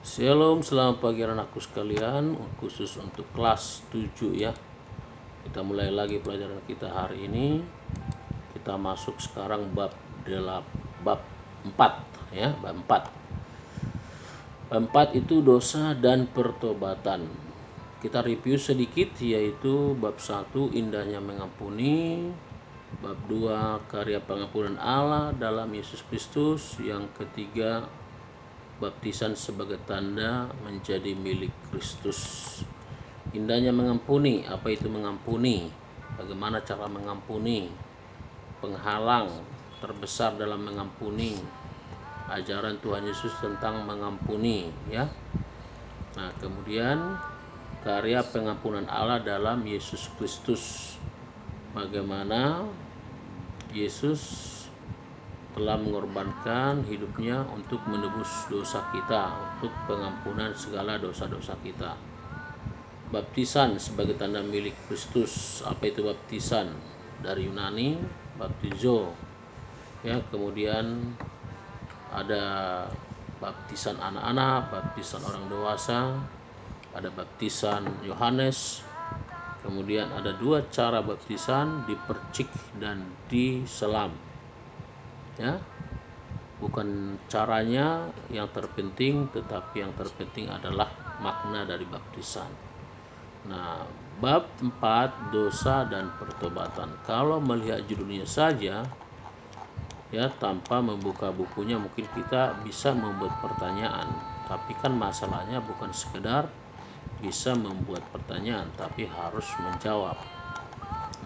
Shalom, selamat pagi anakku sekalian, khusus untuk kelas 7 ya. Kita mulai lagi pelajaran kita hari ini. Kita masuk sekarang bab 4 ya, bab 4. Bab 4 itu dosa dan pertobatan. Kita review sedikit, yaitu bab 1 indahnya mengampuni, bab 2 karya pengampunan Allah dalam Yesus Kristus, yang ketiga baptisan sebagai tanda menjadi milik Kristus. Indahnya mengampuni. Apa itu mengampuni? Bagaimana cara mengampuni? Penghalang terbesar dalam mengampuni, ajaran Tuhan Yesus tentang mengampuni ya. Nah, kemudian karya pengampunan Allah dalam Yesus Kristus. Bagaimana Yesus telah mengorbankan hidupnya untuk menebus dosa kita, untuk pengampunan segala dosa-dosa kita. Baptisan sebagai tanda milik Kristus. Apa itu baptisan? Dari Yunani, baptizo. Ya, kemudian ada baptisan anak-anak, baptisan orang dewasa, ada baptisan Yohanes. Kemudian ada dua cara baptisan, dipercik dan diselam. Ya, bukan caranya yang terpenting, tetapi yang terpenting adalah makna dari baptisan. Nah, bab 4 dosa dan pertobatan. Kalau melihat judulnya saja ya, tanpa membuka bukunya, mungkin kita bisa membuat pertanyaan. Tapi kan masalahnya bukan sekedar bisa membuat pertanyaan, tapi harus menjawab.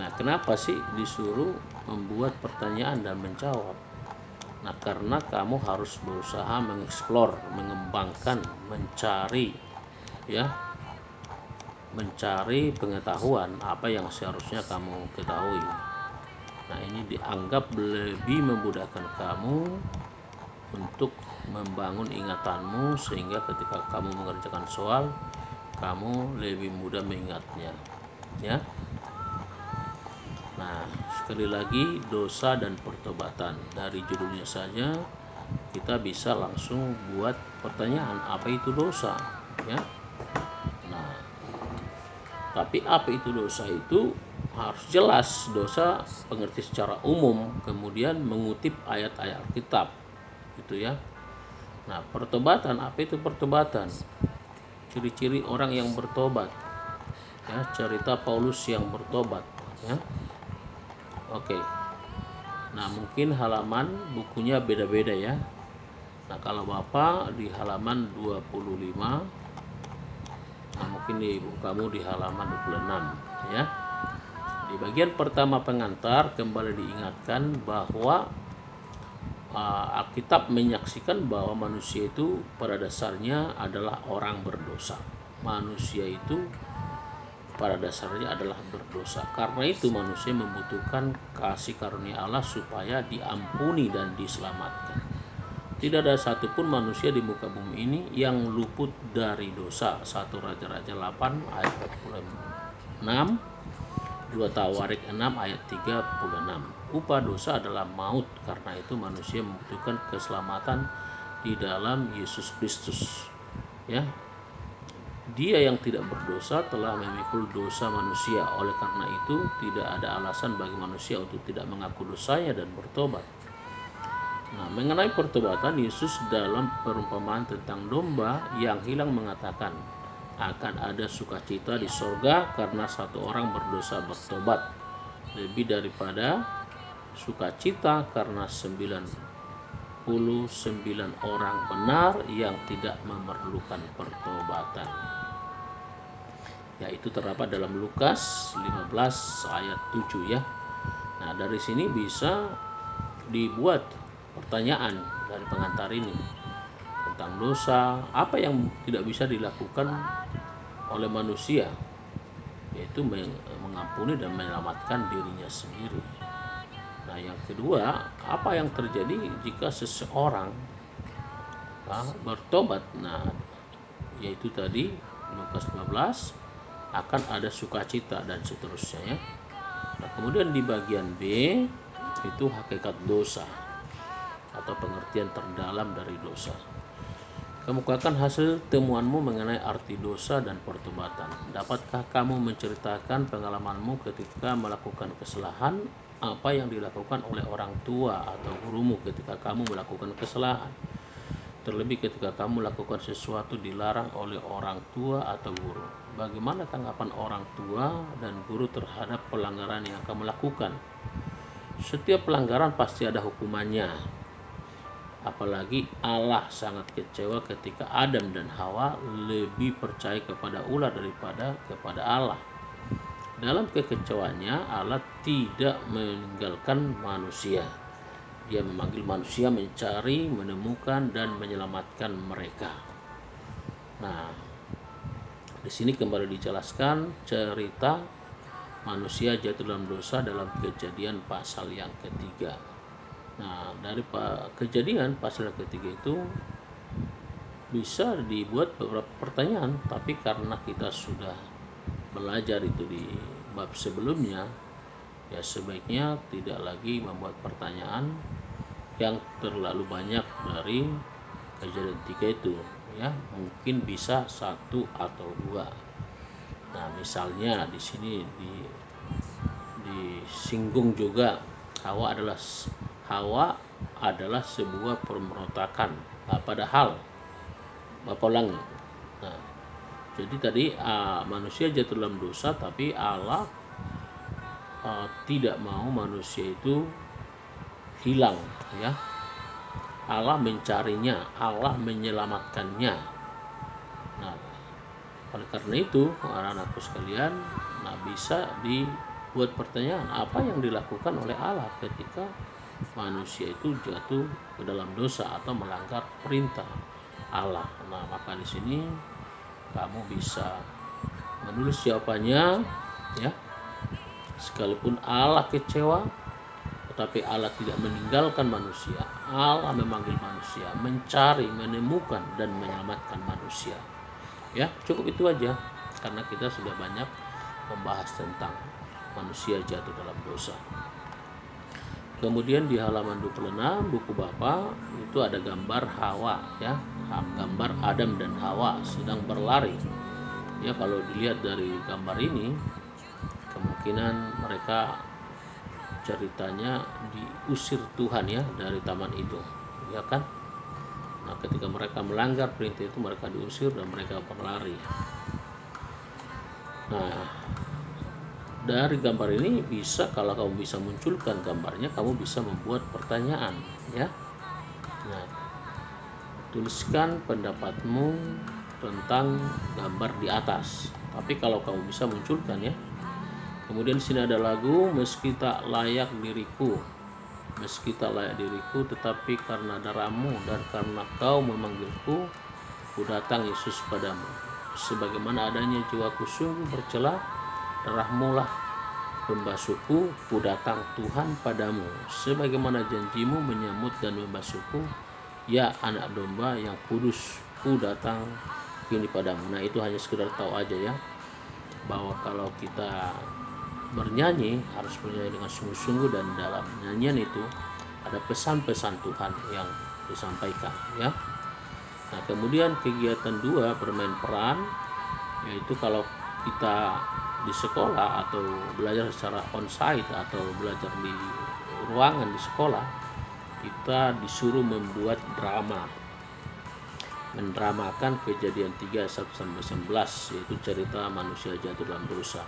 Nah, kenapa sih disuruh membuat pertanyaan dan menjawab? Nah, karena kamu harus berusaha mengeksplor, mengembangkan, mencari pengetahuan apa yang seharusnya kamu ketahui. Nah, ini dianggap lebih memudahkan kamu untuk membangun ingatanmu, sehingga ketika kamu mengerjakan soal, kamu lebih mudah mengingatnya ya. Nah, sekali lagi, dosa dan pertobatan. Dari judulnya saja kita bisa langsung buat pertanyaan, apa itu dosa ya. Nah, tapi apa itu dosa itu harus jelas. Dosa pengerti secara umum, kemudian mengutip ayat-ayat Alkitab gitu ya. Nah, pertobatan, apa itu pertobatan? Ciri-ciri orang yang bertobat ya, cerita Paulus yang bertobat ya. Oke. Nah, mungkin halaman bukunya beda-beda ya. Nah, kalau Bapak di halaman 25, nah mungkin di buku kamu di halaman 26 ya. Di bagian pertama pengantar kembali diingatkan bahwa Alkitab menyaksikan bahwa manusia itu pada dasarnya adalah orang berdosa. Manusia itu pada dasarnya adalah berdosa. Karena itu manusia membutuhkan kasih karunia Allah supaya diampuni dan diselamatkan. Tidak ada satupun manusia di muka bumi ini yang luput dari dosa. 1 Raja-Raja 8 ayat 46, 2 Tawarik 6 ayat 36. Upah dosa adalah maut. Karena itu manusia membutuhkan keselamatan di dalam Yesus Kristus ya. Dia yang tidak berdosa telah memikul dosa manusia. Oleh karena itu tidak ada alasan bagi manusia untuk tidak mengaku dosanya dan bertobat. Nah, mengenai pertobatan, Yesus dalam perumpamaan tentang domba yang hilang mengatakan akan ada sukacita di sorga karena satu orang berdosa bertobat, lebih daripada sukacita karena 99 orang benar yang tidak memerlukan pertobatan. Yaitu terdapat dalam Lukas 15 ayat 7 ya. Nah, dari sini bisa dibuat pertanyaan dari pengantar ini tentang dosa. Apa yang tidak bisa dilakukan oleh manusia, yaitu mengampuni dan menyelamatkan dirinya sendiri. Nah, yang kedua, apa yang terjadi jika seseorang bertobat? Nah, yaitu tadi Lukas 15 akan ada sukacita dan seterusnya ya. Nah, kemudian di bagian B itu hakikat dosa atau pengertian terdalam dari dosa. Kemukakan hasil temuanmu mengenai arti dosa dan pertobatan. Dapatkah kamu menceritakan pengalamanmu ketika melakukan kesalahan, apa yang dilakukan oleh orang tua atau gurumu ketika kamu melakukan kesalahan? Terlebih ketika kamu melakukan sesuatu dilarang oleh orang tua atau guru. Bagaimana tanggapan orang tua dan guru terhadap pelanggaran yang kamu lakukan? Setiap pelanggaran pasti ada hukumannya. Apalagi Allah sangat kecewa ketika Adam dan Hawa lebih percaya kepada ular daripada kepada Allah. Dalam kekecewaannya, Allah tidak meninggalkan manusia. Dia memanggil manusia mencari, menemukan, dan menyelamatkan mereka. Nah, di sini kembali dijelaskan cerita manusia jatuh dalam dosa dalam Kejadian pasal yang ketiga. Nah, dari Kejadian pasal yang ketiga itu bisa dibuat beberapa pertanyaan, tapi karena kita sudah belajar itu di bab sebelumnya, ya sebaiknya tidak lagi membuat pertanyaan yang terlalu banyak dari Kejadian 3 itu, ya mungkin bisa 1 atau 2. Nah, misalnya di sini disinggung juga Hawa adalah sebuah pemberontakan. Nah, padahal Bapak ulangi. Nah, jadi tadi manusia jatuh dalam dosa, tapi Allah tidak mau manusia itu hilang, ya. Allah mencarinya, Allah menyelamatkannya. Nah, oleh karena itu, anak-anakku sekalian, nah bisa dibuat pertanyaan, apa yang dilakukan oleh Allah ketika manusia itu jatuh ke dalam dosa atau melanggar perintah Allah. Nah, maka di sini kamu bisa menulis jawabannya, ya. Sekalipun Allah kecewa, tetapi Allah tidak meninggalkan manusia. Allah memanggil manusia, mencari, menemukan, dan menyelamatkan manusia. Ya, cukup itu aja, karena kita sudah banyak membahas tentang manusia jatuh dalam dosa. Kemudian di halaman 26 buku Bapak itu ada gambar Hawa, ya, gambar Adam dan Hawa sedang berlari. Ya, kalau dilihat dari gambar ini, kemungkinan mereka ceritanya diusir Tuhan, ya, dari taman itu, ya kan? Nah, ketika mereka melanggar perintah itu, mereka diusir dan mereka berlari. Nah, dari gambar ini bisa, kalau kamu bisa munculkan gambarnya, kamu bisa membuat pertanyaan, ya. Nah, tuliskan pendapatmu tentang gambar di atas. Tapi kalau kamu bisa munculkan, ya. Kemudian di sini ada lagu meski tak layak diriku. Meski tak layak diriku, tetapi karena darahmu dan karena kau memanggilku, ku datang Yesus padamu. Sebagaimana adanya jiwaku sungguh bercela, darahmu lah pembasuhku, ku datang Tuhan padamu. Sebagaimana janjimu menyambut dan membasuhku, ya anak domba yang kudus, ku datang kini padamu. Nah, itu hanya sekedar tahu aja, ya, bahwa kalau kita bernyanyi harus bernyanyi dengan sungguh-sungguh, dan dalam nyanyian itu ada pesan-pesan Tuhan yang disampaikan, ya. Nah, kemudian kegiatan 2 bermain peran, yaitu kalau kita di sekolah atau belajar secara onsite atau belajar di ruangan di sekolah, kita disuruh membuat drama, mendramakan Kejadian 3 1-11, yaitu cerita manusia jatuh dalam dosa.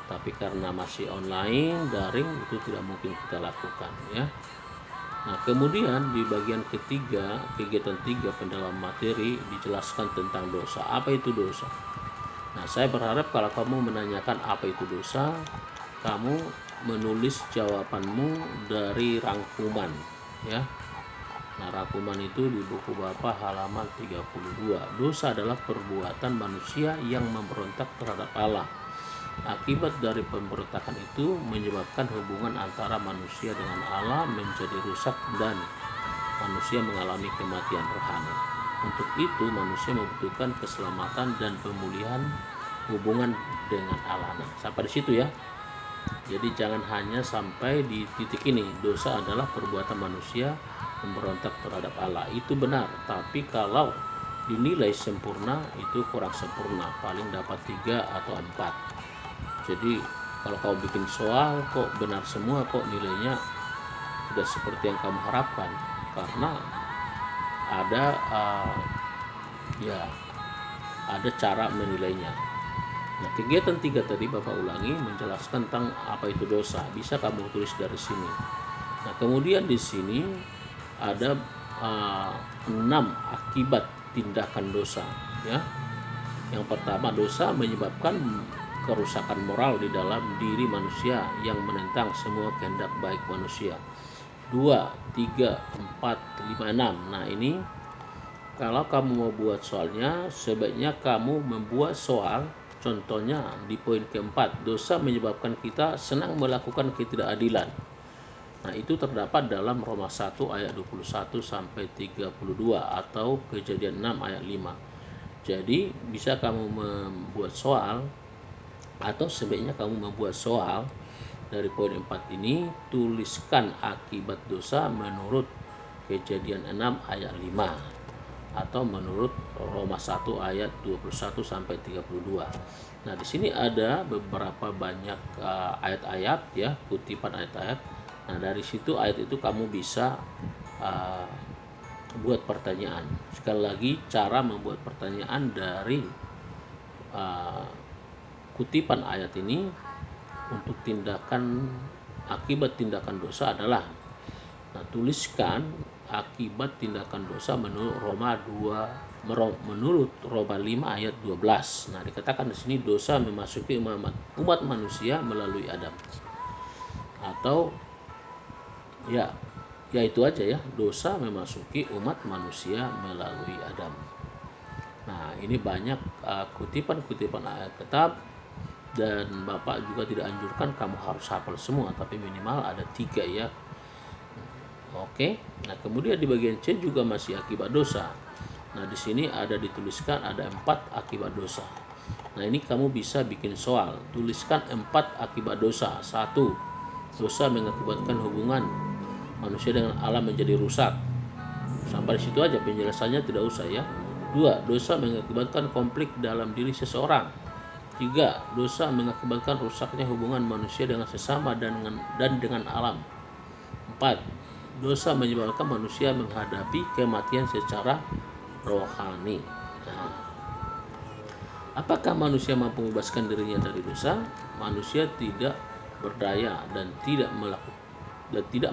Tapi karena masih online, daring, itu tidak mungkin kita lakukan, ya. Nah, kemudian di bagian ketiga, kegiatan 3 pendalaman materi, dijelaskan tentang dosa. Apa itu dosa? Nah, saya berharap kalau kamu menanyakan apa itu dosa, kamu menulis jawabanmu dari rangkuman, ya. Nah, rangkuman itu di buku Bapak halaman 32. Dosa adalah perbuatan manusia yang memberontak terhadap Allah. Akibat dari pemberontakan itu menyebabkan hubungan antara manusia dengan Allah menjadi rusak dan manusia mengalami kematian rohani. Untuk itu manusia membutuhkan keselamatan dan pemulihan hubungan dengan Allah. Nah, sampai di situ, ya. Jadi jangan hanya sampai di titik ini, dosa adalah perbuatan manusia memberontak terhadap Allah. Itu benar, tapi kalau dinilai sempurna itu kurang sempurna, paling dapat 3 atau 4. Jadi kalau kau bikin soal kok benar semua, kok nilainya tidak seperti yang kamu harapkan, karena ada ada cara menilainya. Nah, kegiatan 3 tadi Bapak ulangi menjelaskan tentang apa itu dosa. Bisa kamu tulis dari sini. Nah, kemudian di sini ada 6 akibat tindakan dosa, ya. Yang pertama, dosa menyebabkan kerusakan moral di dalam diri manusia yang menentang semua kehendak baik manusia. 2, 3, 4, 5, 6. Nah, ini kalau kamu mau buat soalnya, sebaiknya kamu membuat soal. Contohnya di poin keempat, dosa menyebabkan kita senang melakukan ketidakadilan. Nah, itu terdapat dalam Roma 1 ayat 21 sampai 32 atau Kejadian 6 ayat 5. Jadi bisa kamu membuat soal, atau sebaiknya kamu membuat soal dari poin 4 ini, tuliskan akibat dosa menurut Kejadian 6 ayat 5 atau menurut Roma 1 ayat 21 sampai 32. Nah, di sini ada beberapa banyak ayat-ayat, ya, kutipan ayat-ayat. Nah, dari situ ayat itu kamu bisa buat pertanyaan. Sekali lagi, cara membuat pertanyaan dari kutipan ayat ini untuk akibat tindakan dosa adalah, nah, tuliskan akibat tindakan dosa menurut Roma 5 ayat 12. Nah, dikatakan di sini dosa memasuki umat manusia melalui Adam. Atau ya itu aja, ya, dosa memasuki umat manusia melalui Adam. Nah, ini banyak kutipan-kutipan ayat kitab, dan Bapak juga tidak anjurkan kamu harus hafal semua, tapi minimal ada 3, ya. Oke. Nah, kemudian di bagian C juga masih akibat dosa. Nah, di sini ada dituliskan ada 4 akibat dosa. Nah, ini kamu bisa bikin soal. Tuliskan 4 akibat dosa. 1, dosa mengakibatkan hubungan manusia dengan Allah menjadi rusak. Sampai di situ aja, penjelasannya tidak usah, ya. 2, dosa mengakibatkan konflik dalam diri seseorang. 3, dosa mengakibatkan rusaknya hubungan manusia dengan sesama dan dengan alam. 4, dosa menyebabkan manusia menghadapi kematian secara rohani. Nah, apakah manusia mampu membebaskan dirinya dari dosa? Manusia tidak berdaya dan tidak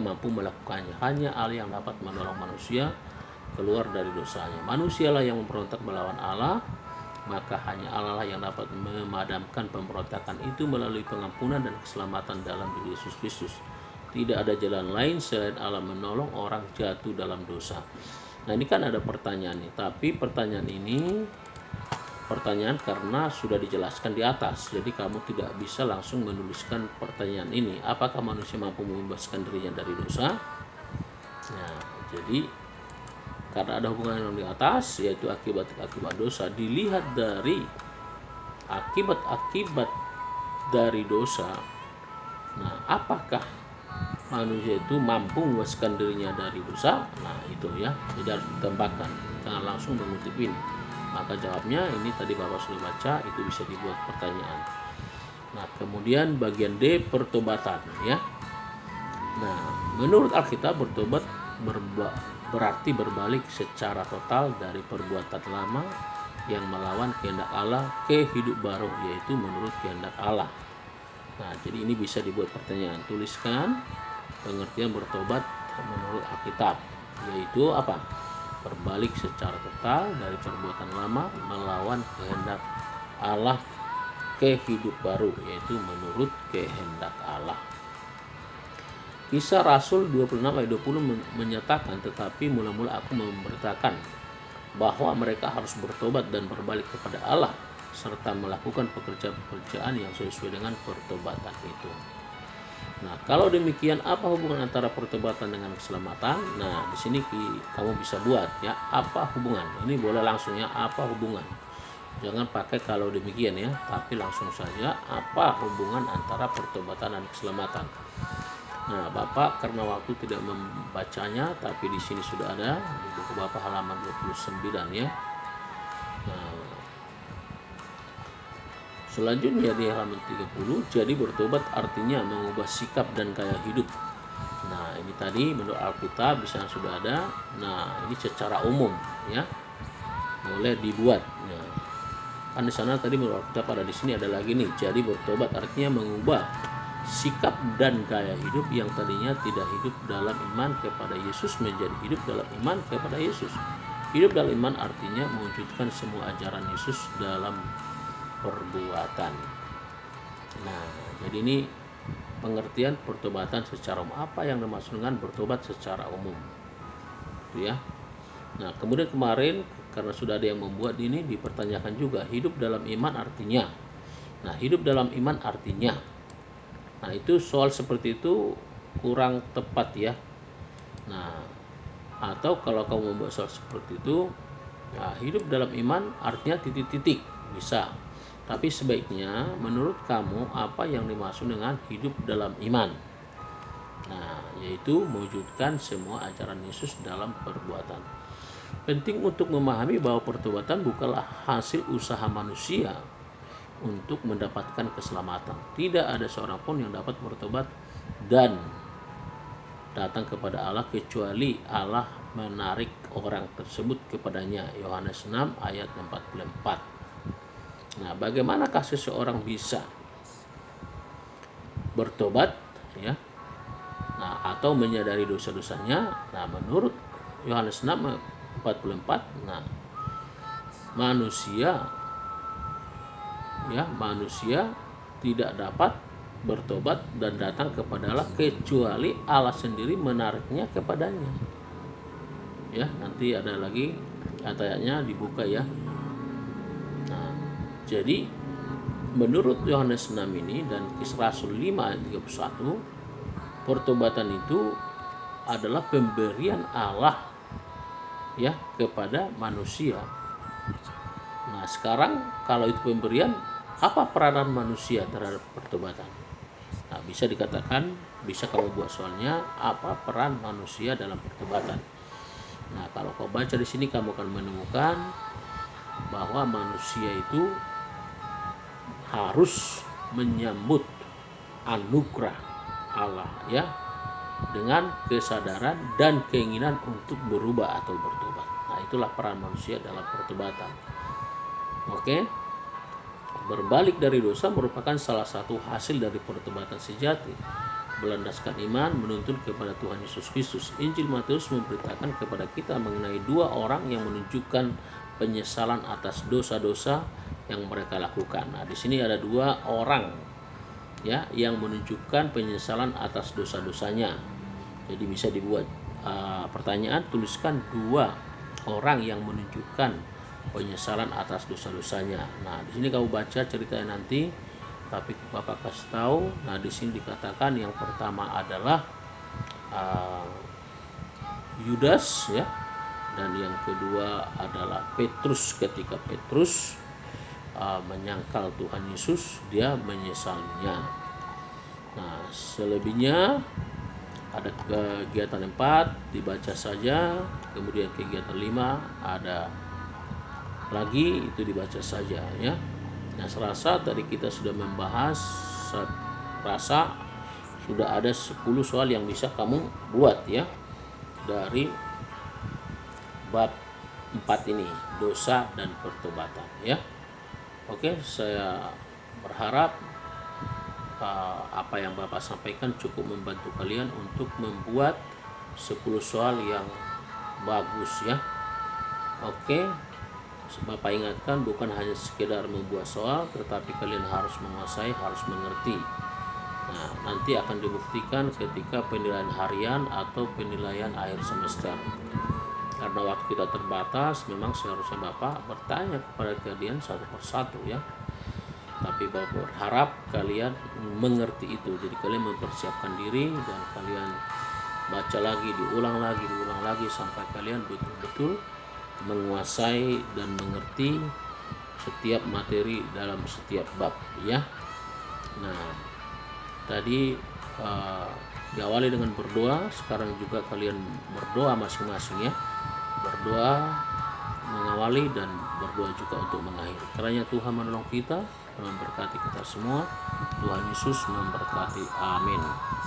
mampu melakukannya. Hanya Allah yang dapat menolong manusia keluar dari dosanya. Manusialah yang memberontak melawan Allah, maka hanya Allah lah yang dapat memadamkan pemberontakan itu melalui pengampunan dan keselamatan dalam diri Yesus Kristus. Tidak ada jalan lain selain Allah menolong orang jatuh dalam dosa. Nah, ini kan ada pertanyaan nih, tapi pertanyaan ini karena sudah dijelaskan di atas, jadi kamu tidak bisa langsung menuliskan pertanyaan ini. Apakah manusia mampu membebaskan dirinya dari dosa? Nah, jadi karena ada hubungan yang di atas, yaitu akibat-akibat dosa, dilihat dari akibat-akibat dari dosa. Nah, apakah manusia itu mampu membebaskan dirinya dari dosa? Nah, itu, ya, jadi harus ditembakkan, jangan langsung mengutip ini. Maka jawabnya ini tadi Bapak sudah baca, itu bisa dibuat pertanyaan. Nah, kemudian bagian D, pertobatan, ya. Nah, menurut Alkitab bertobat berarti berbalik secara total dari perbuatan lama yang melawan kehendak Allah ke hidup baru, yaitu menurut kehendak Allah. Nah, jadi ini bisa dibuat pertanyaan. Tuliskan pengertian bertobat menurut Alkitab, yaitu apa? Berbalik secara total dari perbuatan lama melawan kehendak Allah ke hidup baru, yaitu menurut kehendak Allah. Kisah Rasul 26 ayat 20 menyatakan, tetapi mula-mula aku memberitakan bahwa mereka harus bertobat dan berbalik kepada Allah serta melakukan pekerjaan-pekerjaan yang sesuai dengan pertobatan itu. Nah, kalau demikian, apa hubungan antara pertobatan dengan keselamatan? Nah, di sini kamu bisa buat, ya, apa hubungan. Ini boleh langsung, ya, apa hubungan. Jangan pakai kalau demikian, ya, tapi langsung saja apa hubungan antara pertobatan dan keselamatan. Nah, Bapak karena waktu tidak membacanya, tapi di sini sudah ada di buku Bapak halaman 29, ya. Selanjutnya di halaman 30, jadi bertobat artinya mengubah sikap dan gaya hidup. Nah, ini tadi menurut Alkitab bisa sudah ada. Nah, ini secara umum ya. Boleh dibuat. Nah, kan di sana tadi menurut Alkitab ada di sini ada lagi nih. Jadi bertobat artinya mengubah sikap dan gaya hidup yang tadinya tidak hidup dalam iman kepada Yesus menjadi hidup dalam iman kepada Yesus. Hidup dalam iman artinya mewujudkan semua ajaran Yesus dalam perbuatan. Nah, jadi ini pengertian pertobatan secara umum. Apa yang dimaksud dengan bertobat secara umum? Itu ya. Nah, kemudian kemarin karena sudah ada yang membuat ini dipertanyakan juga hidup dalam iman artinya. Nah, hidup dalam iman artinya. Nah, itu soal seperti itu kurang tepat ya. Nah, atau kalau kamu membuat soal seperti itu, ya hidup dalam iman artinya titik-titik bisa. Tapi sebaiknya menurut kamu apa yang dimaksud dengan hidup dalam iman? Nah, yaitu mewujudkan semua ajaran Yesus dalam perbuatan. Penting untuk memahami bahwa pertobatan bukanlah hasil usaha manusia untuk mendapatkan keselamatan. Tidak ada seorang pun yang dapat bertobat dan datang kepada Allah kecuali Allah menarik orang tersebut kepadanya. Yohanes 6 ayat 44. Nah, bagaimanakah seseorang bisa bertobat ya? Nah, atau menyadari dosa-dosanya? Nah, menurut Yohanes 6:44, nah, manusia tidak dapat bertobat dan datang kepada Allah kecuali Allah sendiri menariknya kepadanya. Ya, nanti ada lagi ayatnya dibuka ya. Nah, jadi menurut Yohanes 6 ini dan Kisah Rasul 5 ayat 31, pertobatan itu adalah pemberian Allah ya kepada manusia. Nah, sekarang kalau itu pemberian, apa peranan manusia terhadap pertobatan? Nah, bisa dikatakan, bisa kamu buat soalnya, apa peran manusia dalam pertobatan? Nah, kalau kau baca di sini kamu akan menemukan bahwa manusia itu harus menyambut anugerah Allah ya dengan kesadaran dan keinginan untuk berubah atau bertobat. Nah, itulah peran manusia dalam pertobatan. Oke. Berbalik dari dosa merupakan salah satu hasil dari pertobatan sejati. Berlandaskan iman menuntun kepada Tuhan Yesus Kristus. Injil Matius memberitakan kepada kita mengenai dua orang yang menunjukkan penyesalan atas dosa-dosa yang mereka lakukan. Nah, di sini ada dua orang ya yang menunjukkan penyesalan atas dosa-dosanya. Jadi bisa dibuat pertanyaan, tuliskan dua orang yang menunjukkan penyesalan atas dosa-dosanya. Nah, di sini kamu baca ceritanya nanti, tapi Bapak kasih tahu. Nah, di sini dikatakan yang pertama adalah Yudas ya, dan yang kedua adalah Petrus. Ketika Petrus menyangkal Tuhan Yesus, dia menyesalinya. Nah, selebihnya ada kegiatan 4 dibaca saja, kemudian kegiatan 5 ada lagi itu dibaca saja ya. Nah, serasa tadi kita sudah membahas, rasa sudah ada 10 soal yang bisa kamu buat ya dari bab 4 ini, dosa dan pertobatan ya. Oke, saya berharap apa yang Bapak sampaikan cukup membantu kalian untuk membuat 10 soal yang bagus ya. Oke, Bapak ingatkan bukan hanya sekedar membuat soal, tetapi kalian harus menguasai, harus mengerti. Nah, nanti akan dibuktikan ketika penilaian harian atau penilaian akhir semester. Karena waktu kita terbatas, memang seharusnya Bapak bertanya kepada kalian satu persatu ya. Tapi Bapak berharap kalian mengerti itu. Jadi kalian mempersiapkan diri dan kalian baca lagi, diulang lagi sampai kalian betul-betul menguasai dan mengerti setiap materi dalam setiap bab ya. Nah, tadi diawali dengan berdoa, sekarang juga kalian berdoa masing-masing ya. Berdoa mengawali dan berdoa juga untuk mengakhiri. Kiranya Tuhan menolong kita, memberkati kita semua. Tuhan Yesus memberkati. Amin.